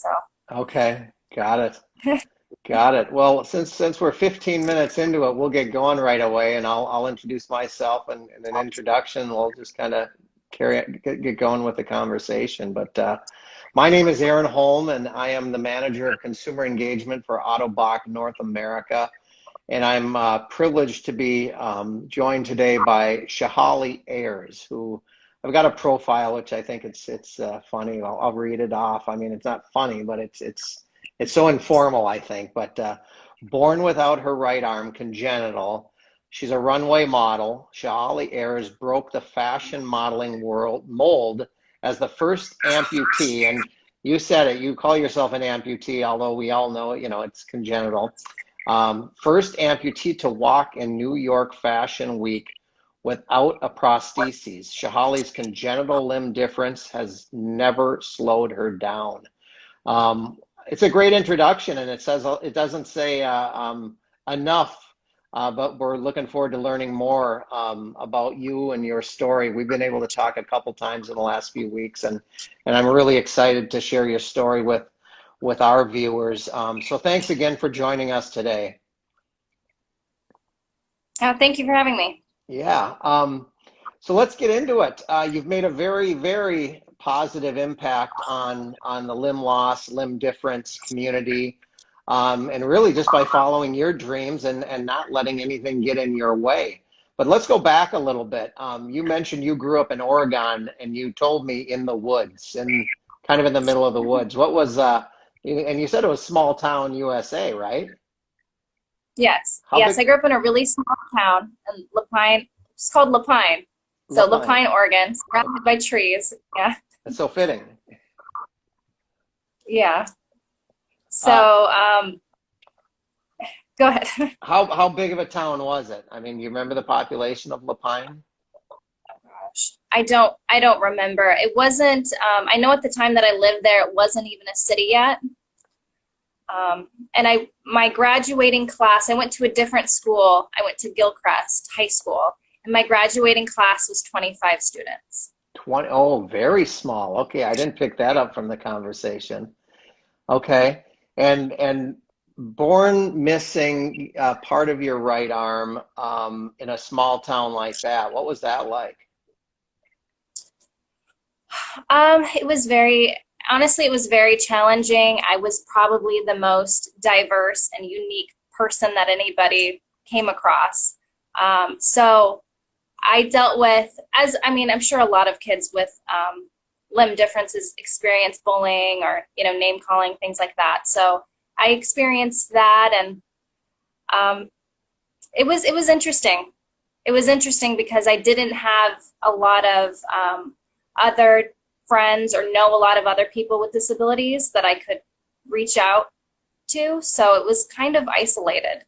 So. Okay, got it. Got it. Well, since we're 15 minutes into it, we'll get going right away, and I'll introduce myself and an introduction. We'll just kind of get going with the conversation. But my name is Aaron Holm, and I am the manager of consumer engagement for Ottobock North America. And I'm privileged to be joined today by Shaholly Ayers, who I've got a profile which I think it's funny. I'll read it off. I mean, it's not funny, but it's so informal, I think. But born without her right arm, congenital. She's a runway model. Shaholly Ayers broke the fashion modeling world mold as the first amputee. And you said it. You call yourself an amputee, although we all know, it's congenital. First amputee to walk in New York Fashion Week without a prosthesis. Shaholly's congenital limb difference has never slowed her down. It's a great introduction, and it doesn't say enough, but we're looking forward to learning more about you and your story. We've been able to talk a couple times in the last few weeks, and I'm really excited to share your story with our viewers. So thanks again for joining us today. Thank you for having me. Yeah. So let's get into it. You've made a very, very positive impact on the limb loss, limb difference community, and really just by following your dreams and not letting anything get in your way. But let's go back a little bit. You mentioned you grew up in Oregon, and you told me in the woods, and kind of in the middle of the woods. What was and you said it was small town USA, right? Yes. How Yes, big? I grew up in a really small town in Lapine. It's called Lapine. So Lapine. Lapine, Oregon, surrounded by trees. Yeah. That's so fitting. Yeah. Uh, So, go ahead. how big of a town was it? I mean, do you remember the population of Lapine? Gosh, I don't remember. It wasn't, I know at the time that I lived there, it wasn't even a city yet. And my graduating class, I went to a different school. I went to Gilchrist High School, and my graduating class was 25 students. 20. Oh, very small. Okay, I didn't pick that up from the conversation. Okay, and born missing part of your right arm in a small town like that. What was that like? It was honestly, it was very challenging. I was probably the most diverse and unique person that anybody came across. So I dealt with, I'm sure a lot of kids with limb differences experience bullying or, name calling, things like that. So I experienced that, and it was interesting. It was interesting because I didn't have a lot of other friends or know a lot of other people with disabilities that I could reach out to. So it was kind of isolated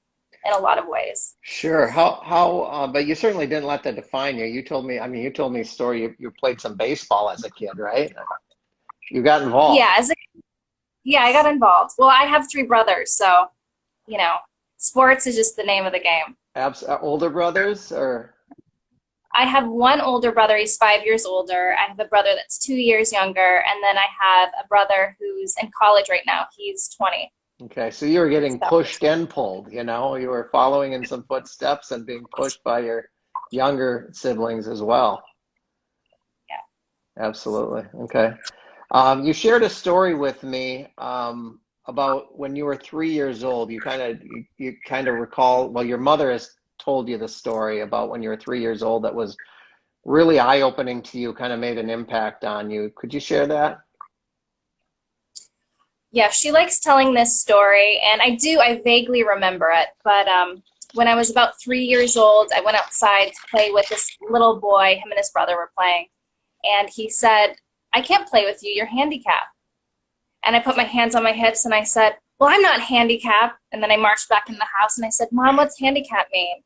in a lot of ways. Sure. But you certainly didn't let that define you. You told me, you told me a story. You played some baseball as a kid, right? You got involved. Yeah, yeah, I got involved. Well, I have three brothers, so, sports is just the name of the game. Older brothers or? I have one older brother. He's 5 years older. I have a brother that's 2 years younger, and then I have a brother who's in college right now. He's 20. Okay, so you were getting So, pushed and pulled, you were following in some footsteps and being pushed by your younger siblings as well. yeah. Absolutely. Okay. You shared a story with me about when you were 3 years old. You kind of recall, well, your mother has told you the story about when you were 3 years old that was really eye-opening to you, kind of made an impact on you. Could you share that? Yeah, she likes telling this story, and I vaguely remember it. But when I was about 3 years old, I went outside to play with this little boy. Him and his brother were playing, and he said, "I can't play with you, you're handicapped." And I put my hands on my hips and I said, "Well, I'm not handicapped." And then I marched back in the house and I said, "Mom, what's handicap mean?"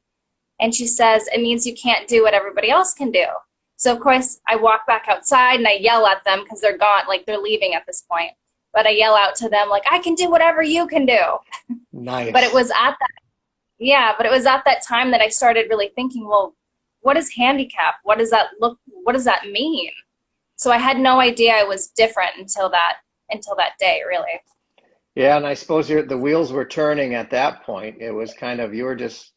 And she says, "It means you can't do what everybody else can do." So of course I walk back outside and I yell at them because they're gone, like they're leaving at this point. But I yell out to them like, "I can do whatever you can do." Nice. But it was at that time that I started really thinking, well, what is handicap? What does that mean? So I had no idea I was different until that until that day, really. Yeah, and I suppose the wheels were turning at that point. It was kind of, you were just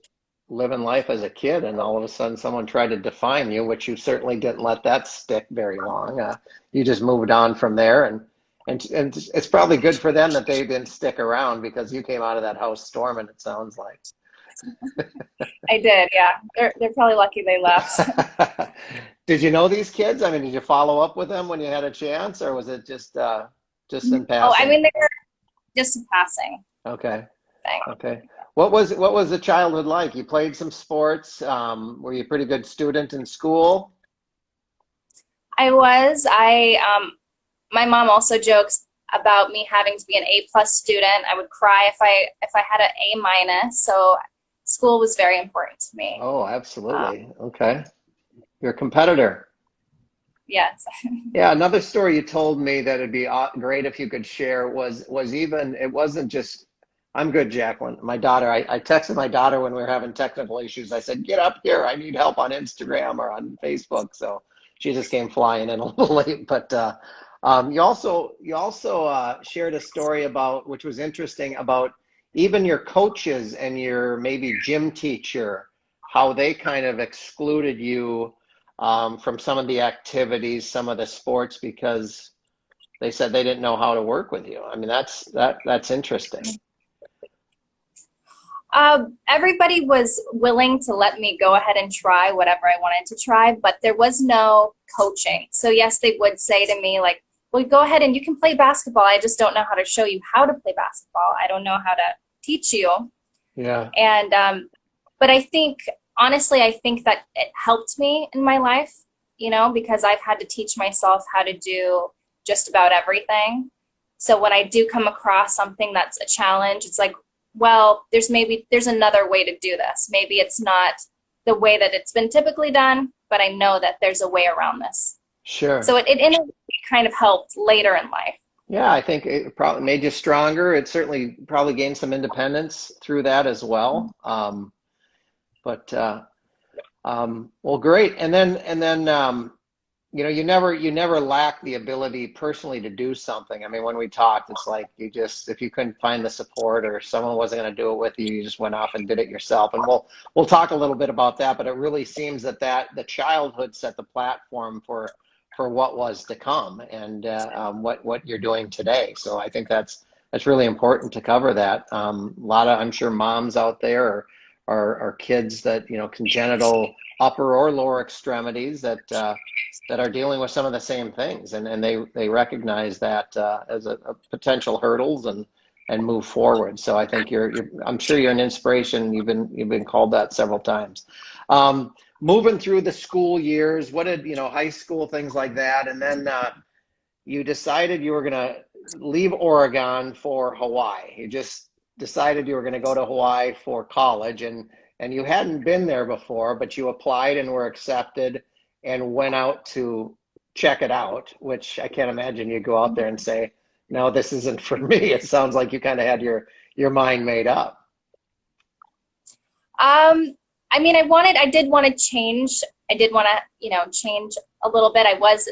living life as a kid, and all of a sudden someone tried to define you, which you certainly didn't let that stick very long. You just moved on from there, and it's probably good for them that they didn't stick around because you came out of that house storming, it sounds like. I did, yeah. They're probably lucky they left. Did you know these kids? I mean, did you follow up with them when you had a chance, or was it just in Oh, I passing? mean, they were just a passing Okay. thing. Okay. What was the childhood like? You played some sports. Were you a pretty good student in school? My mom also jokes about me having to be an A+ student. I would cry if I had an A-. So school was very important to me. Oh, Um, absolutely. Okay. You're a competitor. yes. Yeah, another story you told me that it'd be great if you could share was even it wasn't just I'm good, Jacqueline. My daughter, I texted my daughter when we were having technical issues. I said, "Get up here. I need help on Instagram or on Facebook." So she just came flying in a little late. But you also shared a story about which was interesting about even your coaches and your maybe gym teacher, how they kind of excluded you from some of the activities, some of the sports because they said they didn't know how to work with you. I mean, that's interesting. Everybody was willing to let me go ahead and try whatever I wanted to try, but there was no coaching. So yes, they would say to me like, well, go ahead and you can play basketball. I just don't know how to show you how to play basketball. I don't know how to teach you. Yeah, And but I think, honestly, I think that it helped me in my life, because I've had to teach myself how to do just about everything. So when I do come across something that's a challenge, it's like, well, there's another way to do this. Maybe it's not the way that it's been typically done, but I know that there's a way around this. So sure. it in a way kind of helped later in life. Yeah, I think it probably made you stronger. It certainly probably gained some independence through that as well. But well, great. And then you never lack the ability personally to do something. I mean, when we talked, it's like you just if you couldn't find the support or someone wasn't going to do it with you, you just went off and did it yourself. And we'll talk a little bit about that. But it really seems that the childhood set the platform for what was to come and what you're doing today. So I think that's really important to cover that. A lot of I'm sure moms out there are kids that congenital upper or lower extremities that are dealing with some of the same things, and they recognize that as a potential hurdles and move forward. So I think I'm sure you're an inspiration. You've been called that several times. Moving through the school years, what did high school things like that, and then you decided you were going to leave Oregon for Hawaii. You just decided you were going to go to Hawaii for college, and you hadn't been there before, but you applied and were accepted and went out to check it out, which I can't imagine you go out there and say, no, this isn't for me. It sounds like you kind of had your mind made up. I mean, I did want to change. I did want to, change a little bit. I was,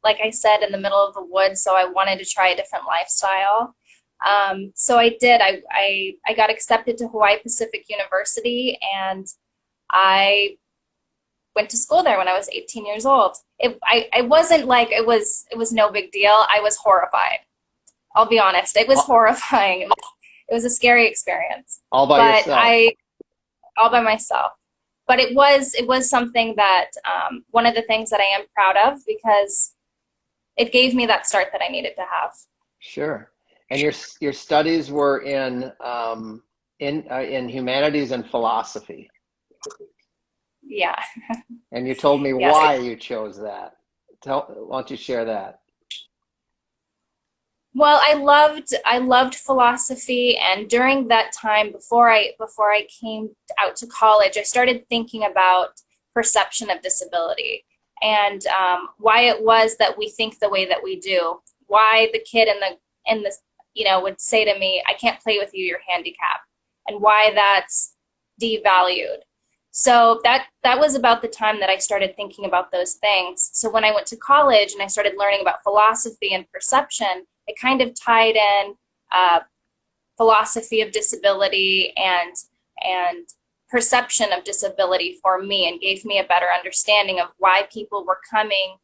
like I said, in the middle of the woods, so I wanted to try a different lifestyle. So I did. I got accepted to Hawaii Pacific University, and I went to school there when I was 18 years old. I wasn't like it was no big deal. I was horrified. I'll be honest. It was All, horrifying. It was a scary experience. all by But yourself. I all by myself. But it was something that one of the things that I am proud of because it gave me that start that I needed to have. Sure. And your studies were in humanities and philosophy. Yeah. And you told me Yes. why you chose that. Why don't you share that? Well, I loved philosophy, and during that time before I came out to college, I started thinking about perception of disability and why it was that we think the way that we do. Why the kid in the would say to me, "I can't play with you, you're handicapped," and why that's devalued. So that was about the time that I started thinking about those things. So when I went to college and I started learning about philosophy and perception, it kind of tied in philosophy of disability and perception of disability for me, and gave me a better understanding of why people were coming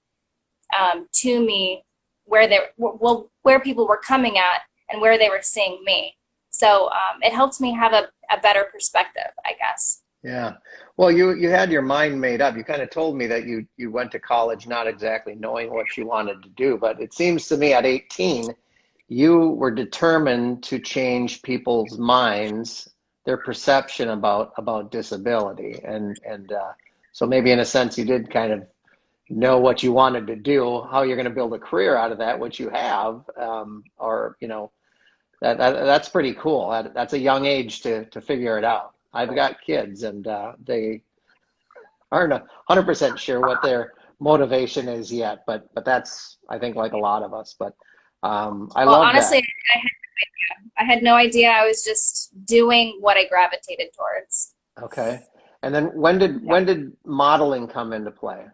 to me, where people were coming at and where they were seeing me. So it helped me have a better perspective, I guess. Yeah. Well, you had your mind made up. You kind of told me that you went to college not exactly knowing what you wanted to do, but it seems to me at 18, you were determined to change people's minds, their perception about disability. And so maybe in a sense you did kind of know what you wanted to do, how you're going to build a career out of that, which you have, or, you know, that's pretty cool. That's a young age to figure it out. I've got kids, and they aren't 100% sure what their motivation is yet, but that's, I think, like a lot of us. But I love honestly, that. I had no idea. I was just doing what I gravitated towards. Okay. And then when did modeling come into play?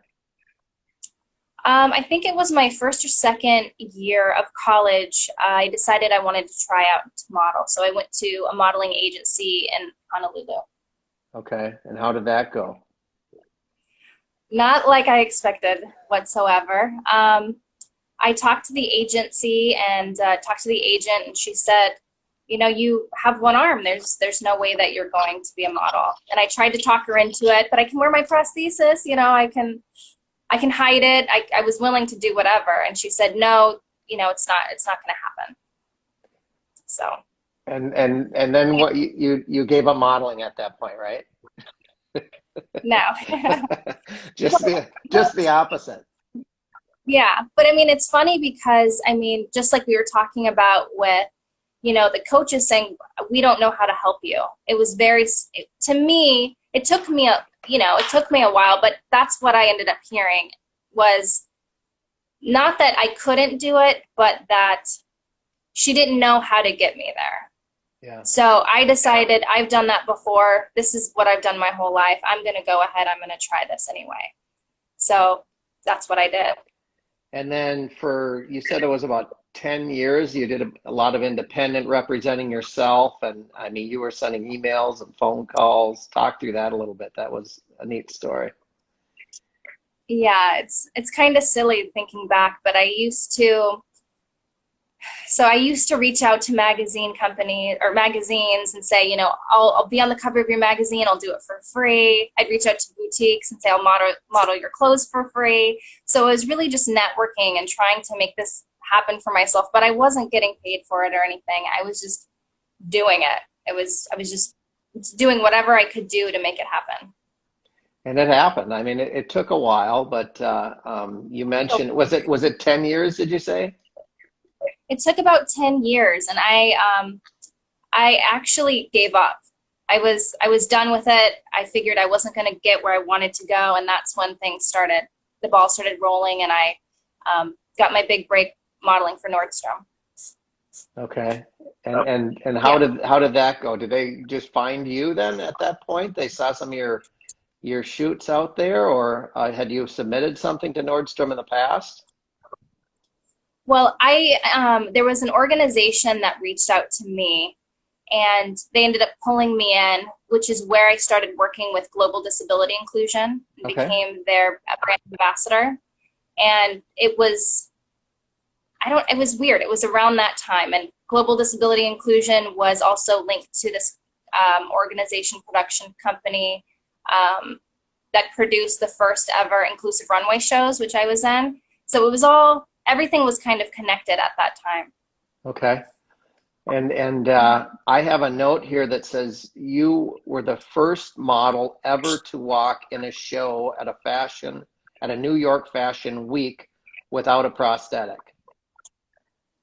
I think it was my first or second year of college. I decided I wanted to try out to model. So I went to a modeling agency in Honolulu. Okay. And how did that go? Not like I expected whatsoever. I talked to the agency and talked to the agent, and she said, you know, you have one arm. There's no way that you're going to be a model. And I tried to talk her into it, but I can wear my prosthesis. You know, I can hide it. I was willing to do whatever. And she said, no, you know, it's not going to happen. So. And then what you gave up modeling at that point, right? No. just the opposite. Yeah. But I mean, it's funny because, I mean, just like we were talking about with, you know, the coaches saying, we don't know how to help you. It was to me, it took me a while, but that's what I ended up hearing, was not that I couldn't do it, but that she didn't know how to get me there. Yeah. So I decided, I've done that before. This is what I've done my whole life. I'm going to go ahead. I'm going to try this anyway. So that's what I did. And then you said it was about 10 years, you did a lot of independent representing yourself. And I mean, you were sending emails and phone calls. Talk through that a little bit. That was a neat story. Yeah, it's kind of silly thinking back, but I used to reach out to magazine companies or magazines and say, you know, I'll be on the cover of your magazine. I'll do it for free. I'd reach out to boutiques and say, I'll model your clothes for free. So it was really just networking and trying to make this happen for myself, but I wasn't getting paid for it or anything. I was just doing it. I was just doing whatever I could do to make it happen. And it happened. I mean, it took a while, but you mentioned, was it 10 years, did you say? It took about 10 years, and I actually gave up. I was done with it. I figured I wasn't going to get where I wanted to go, and that's when the ball started rolling, and I got my big break modeling for Nordstrom. Okay. And how did that go? Did they just find you then at that point? They saw some of your shoots out there, or had you submitted something to Nordstrom in the past? Well, there was an organization that reached out to me, and they ended up pulling me in, which is where I started working with Global Disability Inclusion and became their brand ambassador. And it was weird. It was around that time, and Global Disability Inclusion was also linked to this organization production company that produced the first ever inclusive runway shows, which I was in. So it was everything was kind of connected at that time. Okay. And I have a note here that says you were the first model ever to walk in a show at a New York Fashion Week without a prosthetic.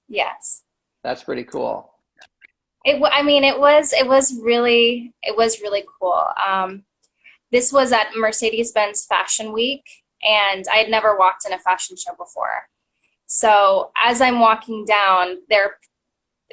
Yes. That's pretty cool. It was really cool. This was at Mercedes-Benz Fashion Week, and I had never walked in a fashion show before. So as I'm walking down, there are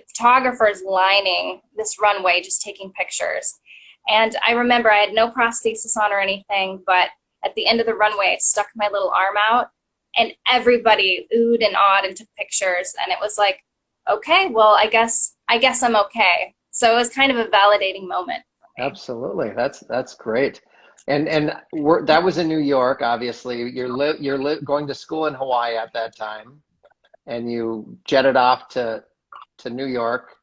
photographers lining this runway just taking pictures. And I remember I had no prosthesis on or anything, but at the end of the runway, I stuck my little arm out, and everybody oohed and awed and took pictures. And it was like, okay, well, I guess I'm okay. So it was kind of a validating moment for me. Absolutely. That's great. And that was in New York, obviously. Going to school in Hawaii at that time, and you jetted off to New York.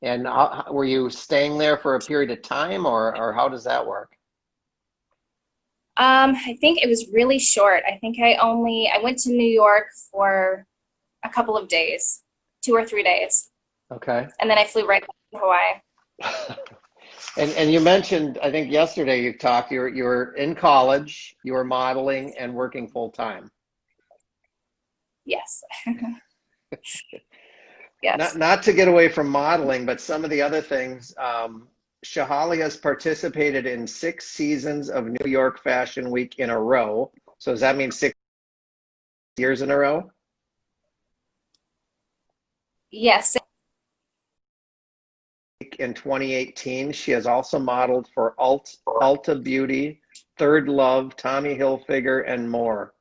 And were you staying there for a period of time, or how does that work? I think it was really short. I think I went to New York for a couple of days, 2 or 3 days, Okay. and then I flew right back to Hawaii. And you mentioned, I think yesterday you talked, you were in college, you were modeling and working full time. Yes, Not yes. not to get away from modeling, but some of the other things. Shaholly has participated in 6 seasons of New York Fashion Week in a row. So does that mean 6 years in a row? Yes. In 2018, she has also modeled for Ulta Beauty, Third Love, Tommy Hilfiger, and more,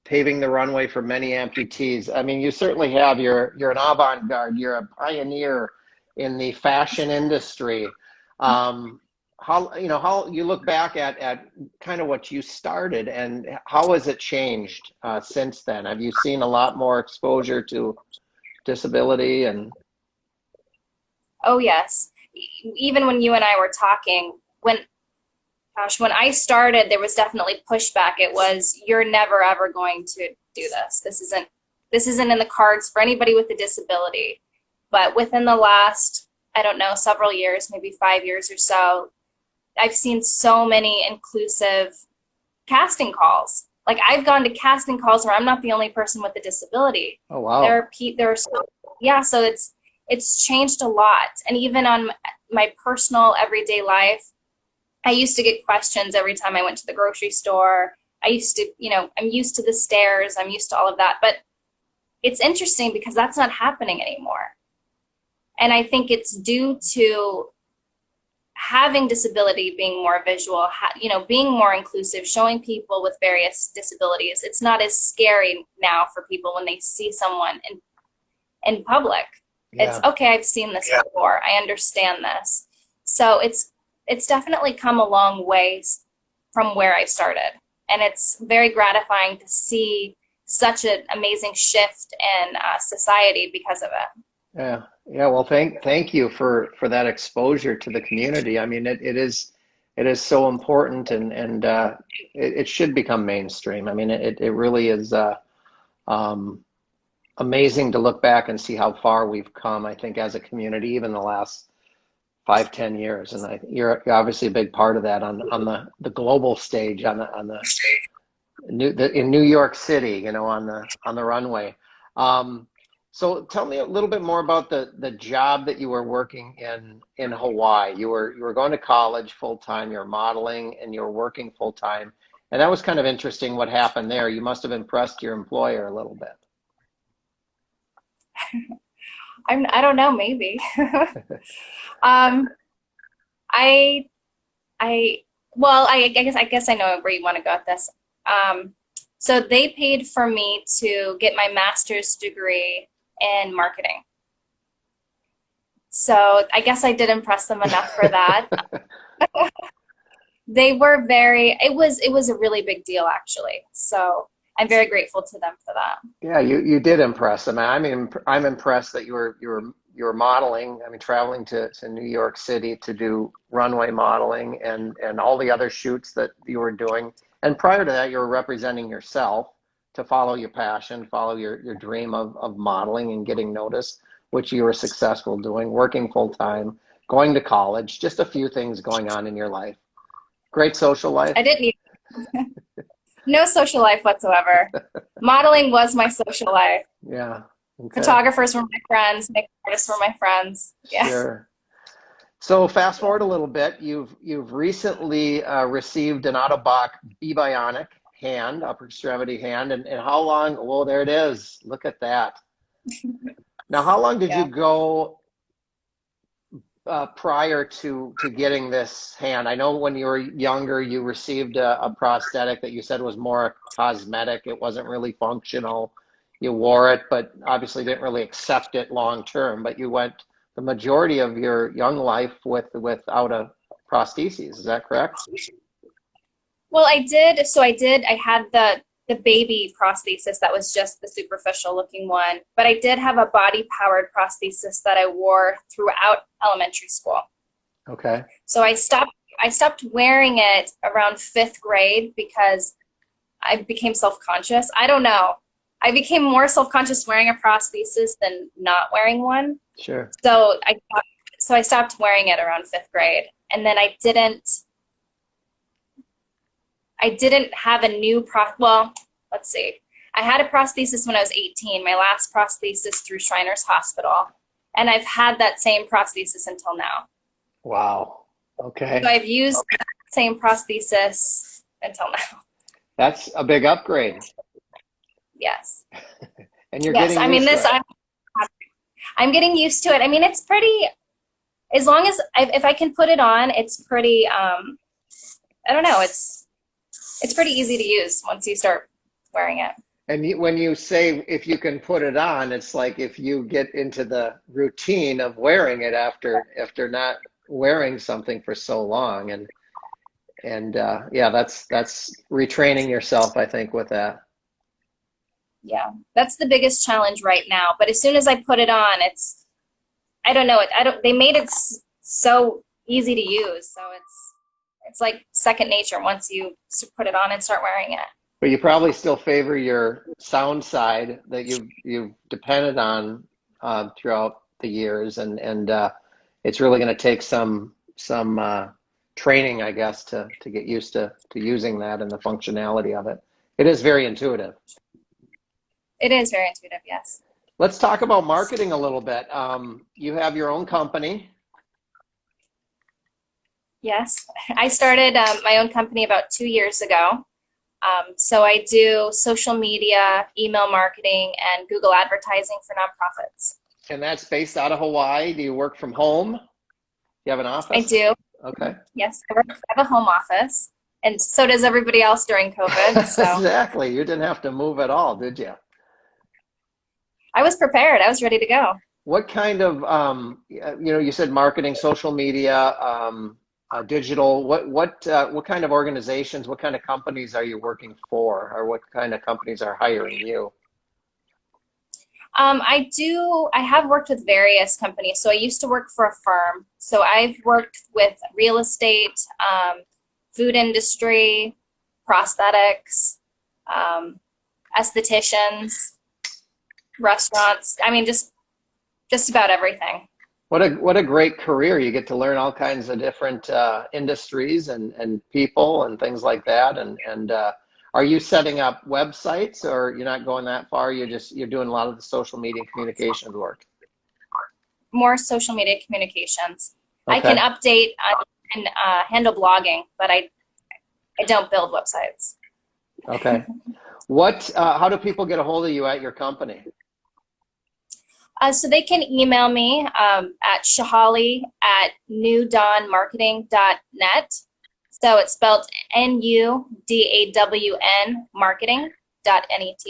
paving the runway for many amputees. I mean, you certainly have. You're an avant-garde. You're a pioneer in the fashion industry. How you look back at kind of what you started, and how has it changed since then? Have you seen a lot more exposure to disability and Oh, yes. Even when you and I were talking, when I started, there was definitely pushback. It was, you're never ever going to do this. This isn't in the cards for anybody with a disability. But within the last, I don't know, several years, maybe 5 years or so, I've seen so many inclusive casting calls. Like I've gone to casting calls where I'm not the only person with a disability. oh There wow. are there are so, yeah, so it's changed a lot. And even on my personal everyday life, I used to get questions every time I went to the grocery store. I used to, I'm used to the stairs, I'm used to all of that. But it's interesting because that's not happening anymore. And I think it's due to having disability, being more visual, being more inclusive, showing people with various disabilities. It's not as scary now for people when they see someone in public. It's Yeah. okay, I've seen this before. I understand this. So it's definitely come a long ways from where I started. And it's very gratifying to see such an amazing shift in society because of it. Yeah, yeah. Well, thank you for that exposure to the community. I mean, it is so important, and it should become mainstream. I mean, it really is um, amazing to look back and see how far we've come. I think as a community, even the last 5, 10 years, and you're obviously a big part of that on the global stage in New York City, on the runway. Um, so tell me a little bit more about the job that you were working in Hawaii. You were going to college full time, you're modeling, and you're working full time. And that was kind of interesting what happened there. You must have impressed your employer a little bit. I don't know, maybe. um, I I well, I guess I know where you want to go with this. Um, so they paid for me to get my master's degree in marketing. So I guess I did impress them enough for that. They were it was a really big deal actually. So I'm very grateful to them for that. Yeah, you did impress them. I'm impressed that you were modeling. I mean, traveling to New York City to do runway modeling and all the other shoots that you were doing. And prior to that, you were representing yourself to follow your passion, follow your dream of modeling and getting noticed, which you were successful doing, working full time, going to college, just a few things going on in your life. Great social life. I didn't need no social life whatsoever. Modeling was my social life. Yeah. Okay. Photographers were my friends, makeup artists were my friends. Yeah. Sure. So fast forward a little bit. You've recently received an Ottobock bionic hand, upper extremity hand, and how long? Well, there it is. Look at that. Now, how long did you Yeah. go prior to getting this hand? I know when you were younger, you received a prosthetic that you said was more cosmetic. It wasn't really functional. you wore it, but obviously didn't really accept it long term. But you went the majority of your young life without a prosthesis. Is that correct? Well, I did. So I had the baby prosthesis that was just the superficial looking one, but I did have a body powered prosthesis that I wore throughout elementary school. Okay. So I stopped wearing it around 5th grade because I became self-conscious. I don't know. I became more self-conscious wearing a prosthesis than not wearing one. Sure. So I stopped wearing it around 5th grade, and then I didn't have a new well, let's see. I had a prosthesis when I was 18, my last prosthesis through Shriners Hospital, and I've had that same prosthesis until now. Wow. Okay. So I've used that same prosthesis until now. That's a big upgrade. Yes. And you're getting used to it. I'm getting used to it. I mean, it's pretty, as long as if I can put it on, it's pretty, I don't know, it's pretty easy to use once you start wearing it. And when you say if you can put it on, it's like if you get into the routine of wearing it after not wearing something for so long, and yeah, that's retraining yourself, I think, with that. Yeah, that's the biggest challenge right now. But as soon as I put it on, I don't know, they made it so easy to use, so it's like second nature once you put it on and start wearing it. But you probably still favor your sound side that you've depended on throughout the years, and it's really going to take some training, I guess, to get used to using that and the functionality of it. It is very intuitive. It is very intuitive, yes. Let's talk about marketing a little bit. You have your own company. Yes, I started my own company about 2 years ago. So I do social media, email marketing, and Google advertising for nonprofits. And that's based out of Hawaii. Do you work from home? You have an office? I do. Okay. Yes, I have a home office, and so does everybody else during COVID. So. Exactly. You didn't have to move at all, did you? I was prepared. I was ready to go. What kind of, you said marketing, social media, digital. What kind of organizations, what kind of companies are you working for, or what kind of companies are hiring you? I have worked with various companies. So I used to work for a firm. So I've worked with real estate, food industry, prosthetics, estheticians, restaurants. I mean, just about everything. What a great career. You get to learn all kinds of different industries and people and things like that. And are you setting up websites, or you're not going that far? You're doing a lot of the social media communications work? More social media communications. Okay. I can update and handle blogging, but I don't build websites. Okay. How do people get a hold of you at your company? So they can email me at shaholly@newdawnmarketing.net. So it's spelled NUDAWN marketing.net.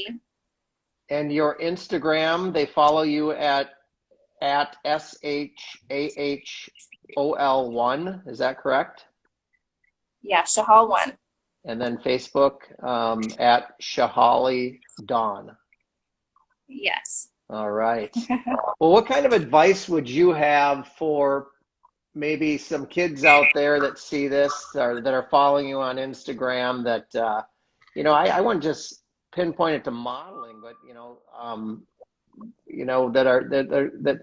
And your Instagram, they follow you at SHAHOL1. Is that correct? Yeah, Shahol1. And then Facebook at Shaholly Dawn. Yes. All right. Well, what kind of advice would you have for maybe some kids out there that see this or that are following you on Instagram that, I wouldn't just pinpoint it to modeling, but, that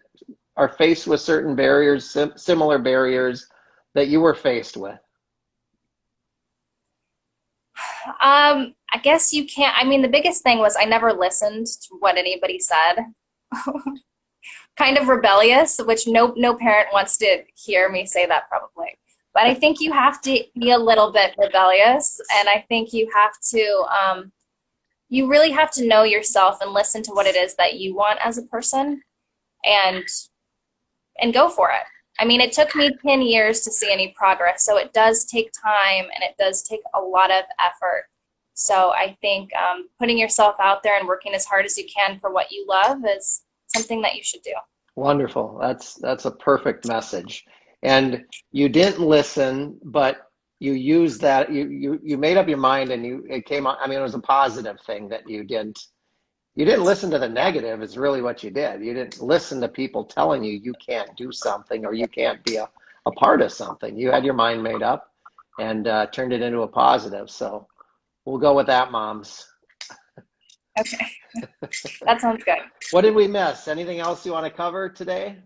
are faced with certain barriers, similar barriers that you were faced with? I guess you can't. I mean, the biggest thing was I never listened to what anybody said. Kind of rebellious, which no parent wants to hear me say that probably. But I think you have to be a little bit rebellious, and I think you have to, you really have to know yourself and listen to what it is that you want as a person, and go for it. I mean, it took me 10 years to see any progress, so it does take time and it does take a lot of effort So I think putting yourself out there and working as hard as you can for what you love is something that you should do. Wonderful. That's a perfect message. And you didn't listen, but you used that. You made up your mind, and it came out. I mean, it was a positive thing that you didn't listen to the negative. Is really what you did. You didn't listen to people telling you you can't do something or you can't be a part of something. You had your mind made up and turned it into a positive. So we'll go with that, moms. Okay, that sounds good. What did we miss? Anything else you want to cover today?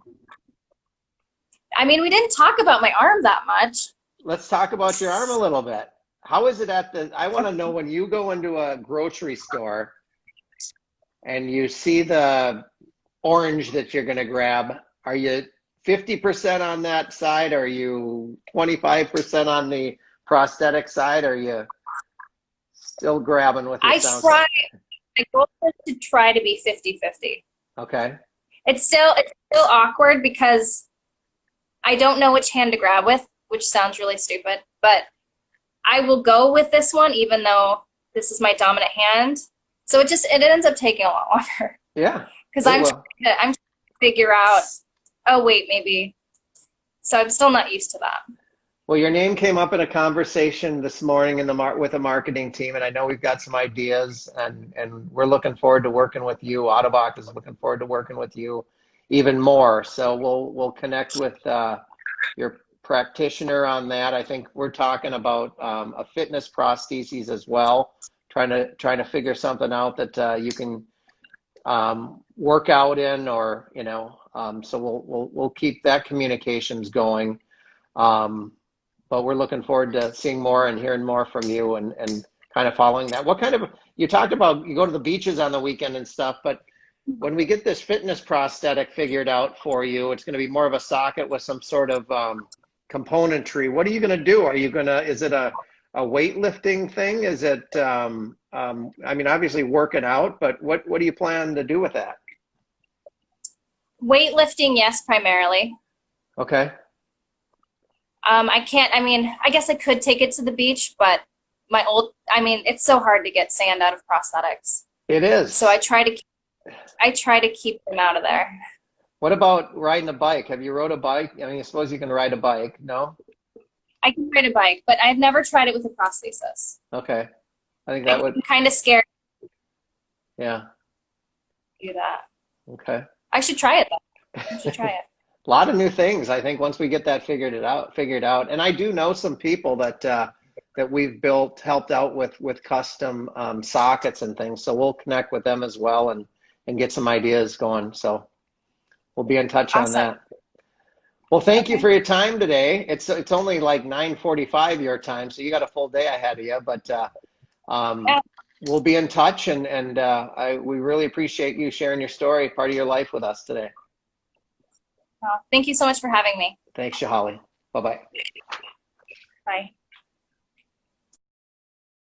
I mean, we didn't talk about my arm that much. Let's talk about your arm a little bit. How is it I want to know when you go into a grocery store and you see the orange that you're going to grab, are you 50% on that side? Are you 25% on the prosthetic side? Are you still grabbing with your sound? My goal is to try to be 50-50. Okay. It's still awkward because I don't know which hand to grab with, which sounds really stupid, but I will go with this one even though this is my dominant hand. So it ends up taking a lot longer. Yeah. Because I'm trying to figure out, oh wait, maybe. So I'm still not used to that. Well, your name came up in a conversation this morning with the marketing team, and I know we've got some ideas, and we're looking forward to working with you. Ottobock is looking forward to working with you even more. So we'll connect with your practitioner on that. I think we're talking about a fitness prosthesis as well, trying to figure something out that you can work out in, or so we'll keep that communications going. But we're looking forward to seeing more and hearing more from you and kind of following that. You talked about you go to the beaches on the weekend and stuff, but when we get this fitness prosthetic figured out for you, it's going to be more of a socket with some sort of componentry. What are you going to do? Is it a weightlifting thing? Is it, I mean, obviously working out, but what do you plan to do with that? Weightlifting, yes, primarily. Okay. I guess I could take it to the beach, but it's so hard to get sand out of prosthetics. It is. So I try to keep them out of there. What about riding a bike? Have you rode a bike? I mean, I suppose you can ride a bike, no? I can ride a bike, but I've never tried it with a prosthesis. Okay. I think that would. I'm kind of scared. Yeah. To do that. Okay. I should try it though. I should try it. A lot of new things, I think, once we get that figured out. And I do know some people that we've helped out with custom sockets and things. So we'll connect with them as well and get some ideas going. So we'll be in touch on that. Well, thank you for your time today. It's only like 9:45 your time, so you got a full day ahead of you. But we'll be in touch, and we really appreciate you sharing your story, part of your life with us today. Thank you so much for having me. Thanks, Shaholly. Bye-bye. Bye.